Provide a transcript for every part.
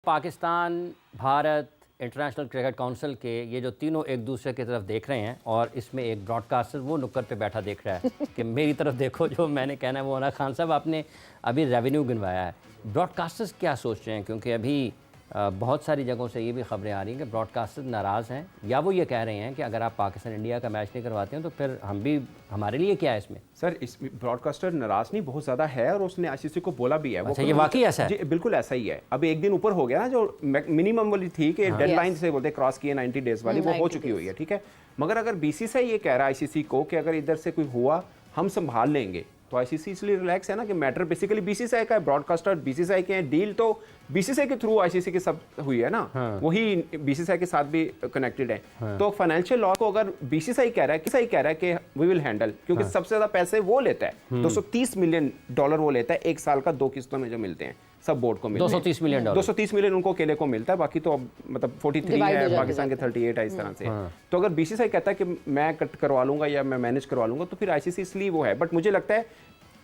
Pakistan, Bharat, international cricket council के ये जो तीनों एक दूसरे की तरफ देख रहे हैं और इसमें एक ब्रॉडकास्टर वो नुक्कड़ पे बैठा देख रहा है कि मेरी तरफ देखो, जो मैंने कहना है वो ना। खान साहब, आपने अभी रेवेन्यू गिनवाया है, ब्रॉडकास्टर्स क्या सोच रहे हैं? क्योंकि अभी बहुत सारी जगहों से ये भी खबरें आ रही हैं कि ब्रॉडकास्टर्स नाराज़ हैं, या वो ये कह रहे हैं कि अगर आप पाकिस्तान इंडिया का मैच नहीं करवाते हैं तो फिर हमारे लिए क्या है इसमें? सर, इसमें ब्रॉडकास्टर नाराज नहीं बहुत ज़्यादा है और उसने आईसीसी को बोला भी है। अच्छा, ये वाकई ऐसा है? जी बिल्कुल ऐसा ही है। अब एक दिन ऊपर हो गया ना, जो मिनिमम वाली थी कि डेडलाइन से बोलते क्रॉस किए 90 डेज वाली, वो हो चुकी हुई है, ठीक है। मगर अगर बीसीसीआई ये कह रहा है आईसीसी को कि अगर इधर से कोई हुआ हम संभाल लेंगे, तो आईसीसी इसलिए रिलैक्स है ना कि मैटर बेसिकली बीसीसीआई का है, ब्रॉडकास्टर बीसीसीआई के हैं, डील तो बीसीसीआई के थ्रू आईसीसी के सब हुई है ना। वही बीसीसीआई के साथ भी कनेक्टेड है। तो फाइनेंशियल लॉ को अगर बीसीसीआई कह रहा है कि वी विल हैंडल, क्योंकि सबसे ज्यादा पैसे वो लेता है, $230 मिलियन वो लेता है एक साल का, 2 किस्तों में जो मिलते हैं सब बोर्ड को मिलते हैं। $230 मिलियन 230 मिलियन उनको अकेले को मिलता है, बाकी तो अब मतलब 43 है, पाकिस्तान के 38 है, इस तरह से। तो अगर बीसीसीआई कहता है कि मैं कट करवा लूंगा या मैं मैनेज करवा लूंगा, तो फिर आईसीसी इसलिए वो है। बट मुझे लगता है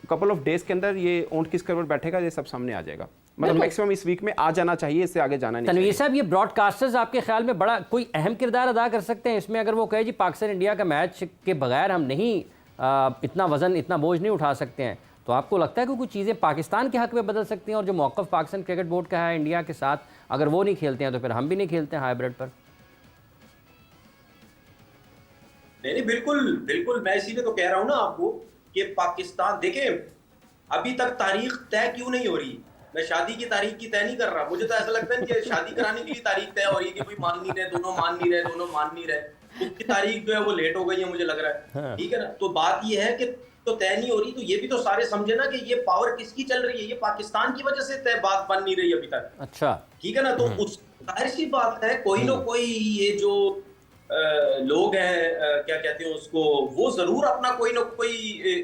कपल ऑफ डेज के अंदर ये ऊंट किस करवट बैठेगा, ये सब सामने आ जाएगा। मतलब मैक्सिमम इस वीक में आ जाना चाहिए, इससे आगे जाना नहीं। तनवीर साहब, ये ब्रॉडकास्टर्स आपके ख्याल में बड़ा कोई अहम किरदार अदा कर सकते हैं इसमें? अगर वो कहे जी पाकिस्तान इंडिया का मैच के बगैर हम नहीं इतना वजन, इतना बोझ नहीं उठा सकते हैं, तो आपको लगता है कि कुछ चीज़ें पाकिस्तान के हक में बदल सकती हैं? और जो मौक़िफ़ पाकिस्तान क्रिकेट बोर्ड का है इंडिया के साथ, अगर वो नहीं खेलते हैं तो फिर हम भी नहीं खेलते हैं हाइब्रिड पर? नहीं, बिल्कुल बिल्कुल, मैं इसीलिए तो कह रहा हूं ना आपको कि पाकिस्तान, देखें अभी तक तारीख तय क्यों नहीं हो रही। मैं शादी की तारीख की तय नहीं कर रहा, मुझे तो ऐसा लगता है कि शादी कराने के लिए तारीख तय हो रही है कि कोई मान नहीं रहे, दोनों मान नहीं रहे, उसकी तारीख जो है वो लेट हो गई है, मुझे लग रहा है। ठीक है ना, तो बात ये है कि तो तय नहीं हो रही, तो ये भी तो सारे समझे ना कि ये पावर किसकी चल रही है, ये पाकिस्तान की वजह से तय बात बन नहीं रही अभी तक। अच्छा, ठीक है ना, तो उस जाहिर सी बात है कोई ना कोई ये जो लोग हैं, क्या कहते हैं उसको, वो जरूर अपना कोई ना कोई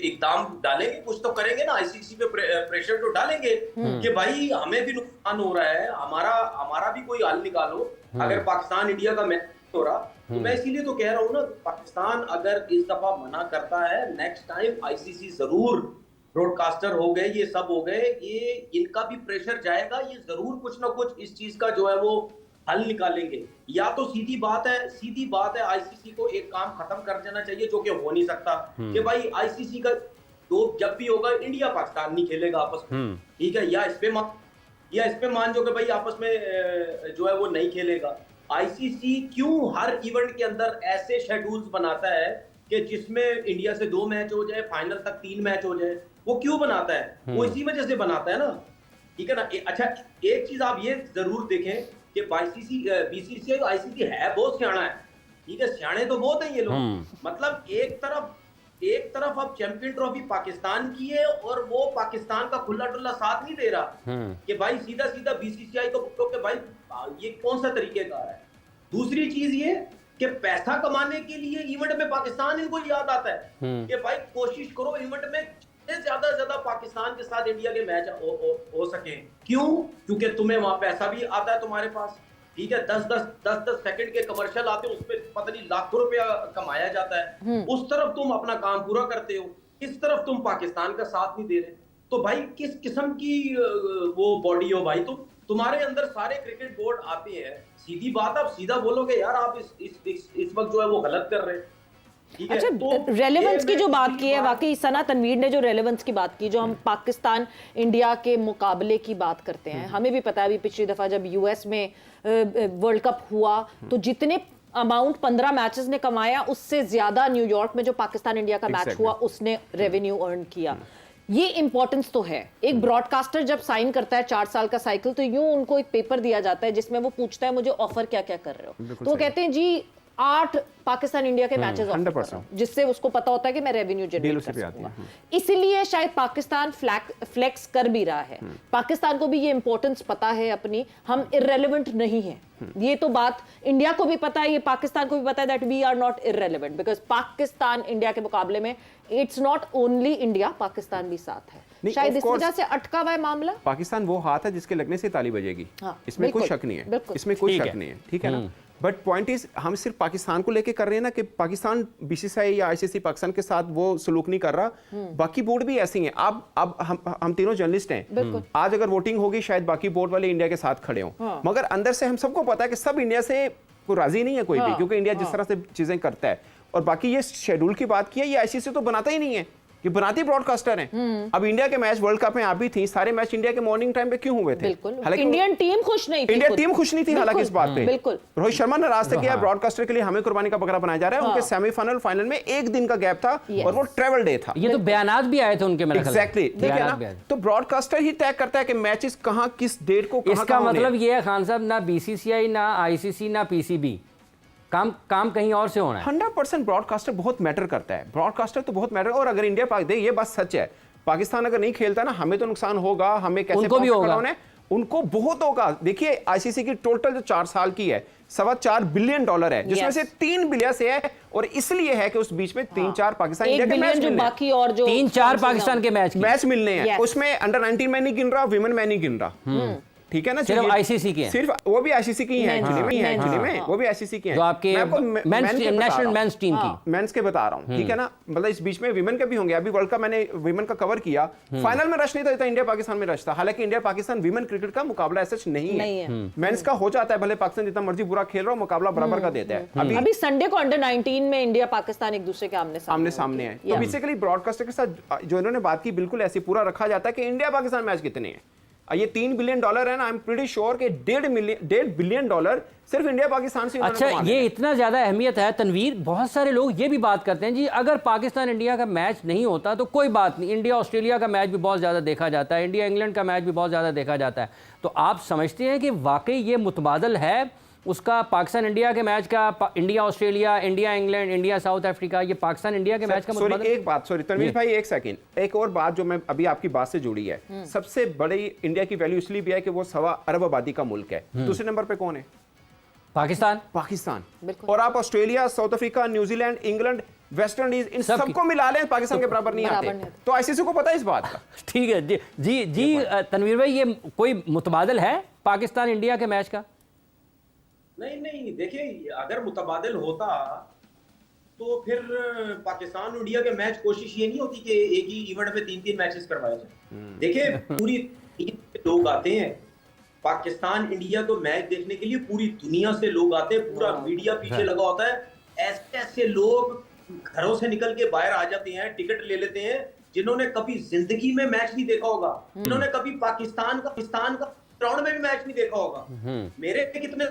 इकदाम डालेंगे, कुछ तो करेंगे ना, आईसीसी पे प्रेशर तो डालेंगे कि भाई हमें भी नुकसान हो रहा है, हमारा भी कोई हल निकालो। अगर पाकिस्तान इंडिया का मैच हो रहा, तो मैं इसीलिए तो कह रहा हूँ ना, पाकिस्तान अगर इस दफा मना करता है, नेक्स्ट टाइम आईसीसी जरूर, ब्रॉडकास्टर हो गए, ये सब हो गए, ये इनका भी प्रेशर जाएगा, ये जरूर कुछ ना कुछ इस चीज का जो है वो हल निकालेंगे। या तो सीधी बात है आईसीसी को एक काम खत्म कर देना चाहिए, जो कि हो नहीं सकता, कि भाई आईसीसी का तो जब भी होगा इंडिया पाकिस्तान नहीं खेलेगा आपस में, ठीक है, या इस पे मान जो कि भाई आपस में जो है वो नहीं खेलेगा। आईसीसी क्यों हर इवेंट के अंदर ऐसे शेड्यूल्स बनाता है कि जिसमें इंडिया से 2 मैच हो जाए, फाइनल तक 3 मैच हो जाए? वो क्यों बनाता है? वो इसी वजह से बनाता है ना, ठीक है ना। अच्छा, एक चीज आप ये जरूर देखें कि बीसीसीआई आईसीसी है बहुत सियाना है, ठीक है, सियाने तो बहुत है ये लोग। मतलब एक तरफ अब चैंपियन ट्रॉफी पाकिस्तान की है और वो पाकिस्तान का खुला डुल्ला साथ नहीं दे रहा कि भाई सीधा बीसीसीआई को बोलो कि भाई ये कौन सा तरीकेकार है। दूसरी चीज ये कि पैसा कमाने के लिए इवेंट में पाकिस्तान इनको याद आता है कि भाई कोशिश करो इवेंट में ज्यादा से ज्यादा पाकिस्तान के साथ इंडिया के मैच हो सके। क्यों? क्योंकि तुम्हें वहां पैसा भी आता है तुम्हारे पास, ठीक है, 10 सेकंड के कमर्शियल आते हैं, उसपे पता नहीं लाखों रुपया कमाया जाता है। उस तरफ तुम अपना काम पूरा करते हो, इस तरफ तुम पाकिस्तान का साथ नहीं दे रहे, तो भाई किस किस्म की वो बॉडी हो भाई तुम? तुम्हारे अंदर सारे क्रिकेट बोर्ड आते हैं, सीधी बात, आप सीधा बोलोगे यार आप इस वक्त जो है वो गलत कर रहे हैं। अच्छा, तो रेलेवेंस की जो बात की है, वाकई सना तनवीर ने जो रेलेवेंस की बात की, जो हम पाकिस्तान इंडिया के मुकाबले की बात करते हैं, हमें भी पता है अभी पिछली दफा जब यूएस में वर्ल्ड कप हुआ तो जितने अमाउंट 15 मैचेस ने कमाया, उससे ज्यादा न्यूयॉर्क में जो पाकिस्तान इंडिया का मैच हुआ उसने रेवेन्यू अर्न किया। ये इंपॉर्टेंस तो है। एक ब्रॉडकास्टर जब साइन करता है 4 साल का साइकिल, तो यूं उनको एक पेपर दिया जाता है जिसमें वो पूछता है मुझे ऑफर क्या क्या कर रहे हो, तो वो कहते हैं जी 8 पाकिस्तान इंडिया के मैचेस ऑफर कर रहा हूं, जिससे उसको पता होता है कि मैं रेवेन्यू जनरेट कर सकूंगा। इसलिए शायद पाकिस्तान फ्लेक्स कर भी रहा है। पाकिस्तान को भी ये इंपॉर्टेंस पता है अपनी, हम इररेलेवेंट नहीं है, ये तो बात इंडिया को भी पता है, ये पाकिस्तान को भी पता है that we are not irrelevant, because Pakistan India के मुकाबले में it's not only India, Pakistan भी साथ है। नहीं, शायद of इस course, वजह से अटका हुआ है मामला। पाकिस्तान वो हाथ है जिसके लगने से ताली बजेगी, हाँ, इसमें कोई बिल्कुल, शक नहीं है, बिल्कुल। इसमें कोई ठीक शक है। नहीं है, ठीक है ना। बट पॉइंट इज हम सिर्फ पाकिस्तान को लेके कर रहे हैं ना कि पाकिस्तान बीसीसीआई या आईसीसी पाकिस्तान के साथ वो सलूक नहीं कर रहा, बाकी बोर्ड भी ऐसे ही हैं। अब हम तीनों जर्नलिस्ट हैं, आज अगर वोटिंग होगी शायद बाकी बोर्ड वाले इंडिया के साथ खड़े हों, हाँ। मगर अंदर से हम सबको पता है कि सब इंडिया से कोई राजी नहीं है कोई भी, हाँ, क्योंकि इंडिया जिस तरह से चीजें करता है। और बाकी ये शेड्यूल की बात की है, ये आईसीसी तो बनाता ही नहीं है, ये बनाती ब्रॉडकास्टर हैं। अब इंडिया के मैच वर्ल्ड कप में आप भी थी, सारे मैच इंडिया के मॉर्निंग टाइम पे क्यों हुए थे? बिल्कुल, हालांकि इंडियन टीम खुश नहीं थी, इंडिया खुद। टीम खुश नहीं थी हालांकि इस बात पे। बिल्कुल। रोहित शर्मा नाराज थे कि यार ब्रॉडकास्टर के लिए हमें कुर्बानी का बकरा बनाया जा रहा है। हाँ। उनके सेमीफाइनल फाइनल में एक दिन का गैप था Yes. और वो ट्रैवल डे था। ये तो बयानात भी आए थे उनके, मेरे ख्याल से। एग्जैक्टली, ठीक है बयानात भी ना। आए थे। तो ब्रॉडकास्टर ही तय करता है कि मैचेस कहां किस डेट को कहां इसका मतलब ये है खान साहब, ना बीसीसीआई ना आईसीसी ना पीसीबी, काम कहीं और से होना है। 100% ब्रॉडकास्टर बहुत मैटर करता है, ब्रॉडकास्टर तो बहुत मैटर। और अगर इंडिया देखिए ये बात सच है, पाकिस्तान अगर नहीं खेलता ना हमें तो नुकसान होगा, हमें कैसे उनको भी होगा, उनको बहुत होगा। देखिए आईसीसी की टोटल जो 4 साल की है $2.25 बिलियन है, जिसमें Yes. से 3 बिलियन से है, और इसलिए है कि उस बीच में 3-4 पाकिस्तान इंडिया के मैच जो मिलने हैं। बाकी और जो 3-4 पाकिस्तान के मैच मिलने हैं। Yes. उसमें अंडर 19 में नहीं गिन रहा, विमेन में नहीं गिन रहा, ठीक है ना। सिर्फ ये ICC के हैं। सिर्फ वो भी आईसीसी की हैं Men's, एक्चुअली में, हाँ। वो भी आईसीसी की हैं। जो आपके मैं आपको men के बता रहा नेशनल हूं। मेंस टीम की। मेंस के बता रहा हूँ, ठीक है ना। मतलब इस बीच में विमेन के भी होंगे। अभी वर्ल्ड कप मैंने विमेन का कवर किया, फाइनल में रश नहीं था, इंडिया पाकिस्तान में रश था। हालांकि इंडिया पाकिस्तान विमेन क्रिकेट का मुकाबला ऐसा नहीं है। मेंस का हो जाता है, भले पाकिस्तान जितना मर्जी बुरा खेल रहा हो, मुकाबला बराबर का देता है। अभी संडे को अंडर 19 में इंडिया पाकिस्तान एक दूसरे के आमने सामने है। तो बेसिकली ब्रॉडकास्टर के साथ जो इन्होंने बात की बिल्कुल ऐसे पूरा रखा जाता है कि इंडिया पाकिस्तान मैच कितने हैं। ये $3 बिलियन है ना, आई एम प्रीटी श्योर कि $1.5 बिलियन सिर्फ इंडिया पाकिस्तान से। अच्छा, ये इतना ज्यादा अहमियत है तनवीर। बहुत सारे लोग ये भी बात करते हैं जी, अगर पाकिस्तान इंडिया का मैच नहीं होता तो कोई बात नहीं, इंडिया ऑस्ट्रेलिया का मैच भी बहुत ज्यादा देखा जाता है, इंडिया इंग्लैंड का मैच भी बहुत ज्यादा देखा जाता है। तो आप समझते हैं कि वाकई ये मुतबादल है उसका, पाकिस्तान इंडिया के मैच का, India Australia, India England, India south Africa, ये पाकिस्तान इंडिया के मैच का मुतबादल? एक बात, सॉरी तनवीर भाई, एक सेकंड, एक और बात जो मैं अभी आपकी बात से जुड़ी है। सबसे बड़ी इंडिया की वैल्यू इसलिए भी है कि वो 1.25 अरब आबादी का मुल्क है। दूसरे नंबर पे कौन है? पाकिस्तान। और आप Australia, south Africa, New Zealand, England, West Indies, इन सबको मिला लें, पाकिस्तान के बराबर नहीं आते। तो आईसीसी को पता है इस बात का। ठीक है जी जी जी तनवीर भाई, ये कोई मुतबादल है पाकिस्तान इंडिया के मैच का? नहीं, देखिए अगर मुतबादिल होता तो फिर पाकिस्तान इंडिया के मैच, कोशिश ये नहीं होती कि एक ही इवेंट में 3-3 मैचेस करवाए जाए। देखिए पूरी लोग आते हैं पाकिस्तान इंडिया को मैच देखने के लिए, पूरी दुनिया से लोग आते हैं, पूरा मीडिया पीछे लगा होता है। ऐसे ऐसे लोग घरों से निकल के बाहर आ जाते हैं, टिकट ले लेते हैं, जिन्होंने कभी जिंदगी में मैच नहीं देखा होगा, जिन्होंने कभी पाकिस्तान का ग्राउंड में भी मैच नहीं देखा होगा। मेरे कितने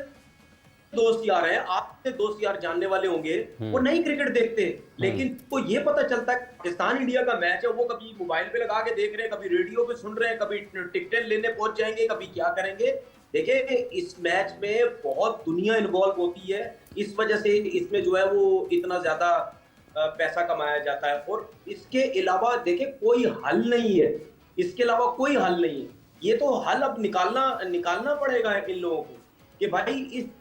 दोस्त यार हैं, आपके दोस्त यार जानने वाले होंगे, वो नहीं क्रिकेट देखते, लेकिन तो ये पता चलता है पाकिस्तान इंडिया का मैच है, वो कभी मोबाइल पे लगा के देख रहे हैं, कभी रेडियो पे सुन रहे हैं, कभी टिकटें लेने पहुंच जाएंगे, कभी क्या करेंगे। देखिए इस मैच में बहुत दुनिया इन्वॉल्व होती है, इस वजह से इसमें जो है वो इतना ज्यादा पैसा कमाया जाता है। और इसके अलावा देखिए कोई हल नहीं है, इसके अलावा कोई हल नहीं है। ये तो हल अब निकालना पड़ेगा इन लोगों को कि भाई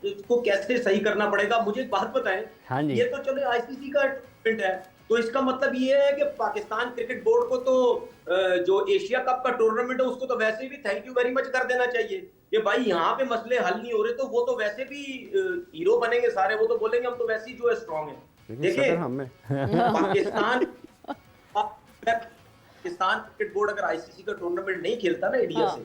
इसको कैसे सही करना पड़ेगा। मुझे एक बात बताएं, हाँ जी। ये तो चलो आईसीसी का टूर्नामेंट है, तो इसका मतलब ये है कि पाकिस्तान क्रिकेट बोर्ड को तो जो एशिया कप का टूर्नामेंट है उसको तो वैसे भी थैंक यू वेरी मच कर देना चाहिए कि भाई यहाँ पे मसले हल नहीं हो रहे, तो वो तो वैसे भी हीरो बनेंगे सारे, वो तो बोलेंगे हम तो वैसे ही जो है स्ट्रॉन्ग है। देखिए पाकिस्तान क्रिकेट बोर्ड अगर आईसीसी का टूर्नामेंट नहीं खेलता ना इंडिया से,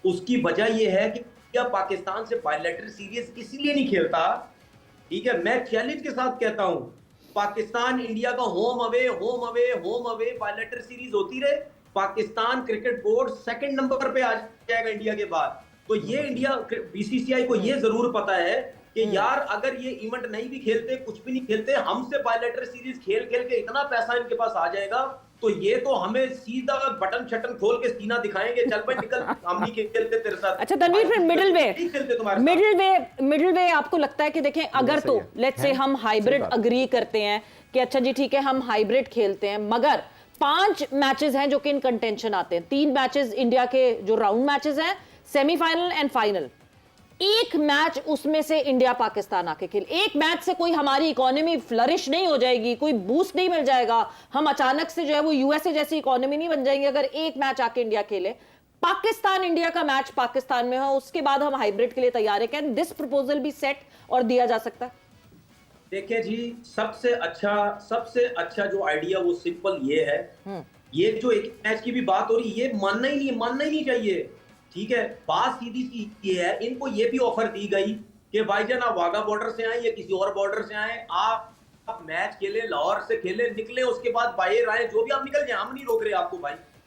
उसकी वजह ये है कि क्या पाकिस्तान से बायलैटरल सीरीज इसलिए नहीं खेलता, ठीक है, मैं चैलेंज के साथ कहता हूं, पाकिस्तान इंडिया का होम अवे बायलैटरल सीरीज होती रहे, Pakistan cricket board second number पे आ जाएगा इंडिया के बाद। तो ये इंडिया बीसीसीआई को ये जरूर पता है कि यार अगर ये इवेंट नहीं भी खेलते, कुछ भी नहीं खेलते, हमसे बायलैटरल सीरीज खेल के इतना पैसा इनके पास आ जाएगा, तो ये तो हमें सीधा बटन छटन खोल के सीना दिखाएंगे, चल भाई निकल, हम नहीं खेलते तेरे साथ। अच्छा तनवीर, फिर मिडिल वे आपको लगता है कि देखें, अगर तो लेट्स से हम हाइब्रिड अग्री करते हैं कि अच्छा जी ठीक है हम हाइब्रिड खेलते हैं, मगर 5 मैचेस हैं जो कि इन कंटेंशन आते हैं, 3 मैचेस इंडिया के जो राउंड मैचेस हैं, सेमीफाइनल एंड फाइनल, एक मैच उसमें से इंडिया पाकिस्तान आके खेले, एक मैच से कोई हमारी इकोनॉमी फ्लरिश नहीं हो जाएगी, कोई बूस्ट नहीं मिल जाएगा, हम अचानक से जो है वो यूएसए जैसी इकोनॉमी नहीं बन जाएंगे अगर एक मैच आके इंडिया खेले। पाकिस्तान इंडिया का मैच पाकिस्तान में हो, उसके बाद हम हाइब्रिड के लिए तैयार है। Can this proposal be set और दिया जा सकता है? देखिए जी, सबसे अच्छा जो आइडिया वो सिंपल ये है, ये जो एक मैच की भी बात हो रही है, ये मानना ही नहीं चाहिए। ठीक है, बात सीधी सी ये है, इनको ये भी ऑफर दी गई कि भाईजान आप वाघा बॉर्डर से आए या किसी और बॉर्डर से आए, आप मैच खेले, लाहौर से खेले, निकले, उसके बाद बाहर आए, जो भी आप निकल जाए, हम नहीं रोक रहे आपको भाई।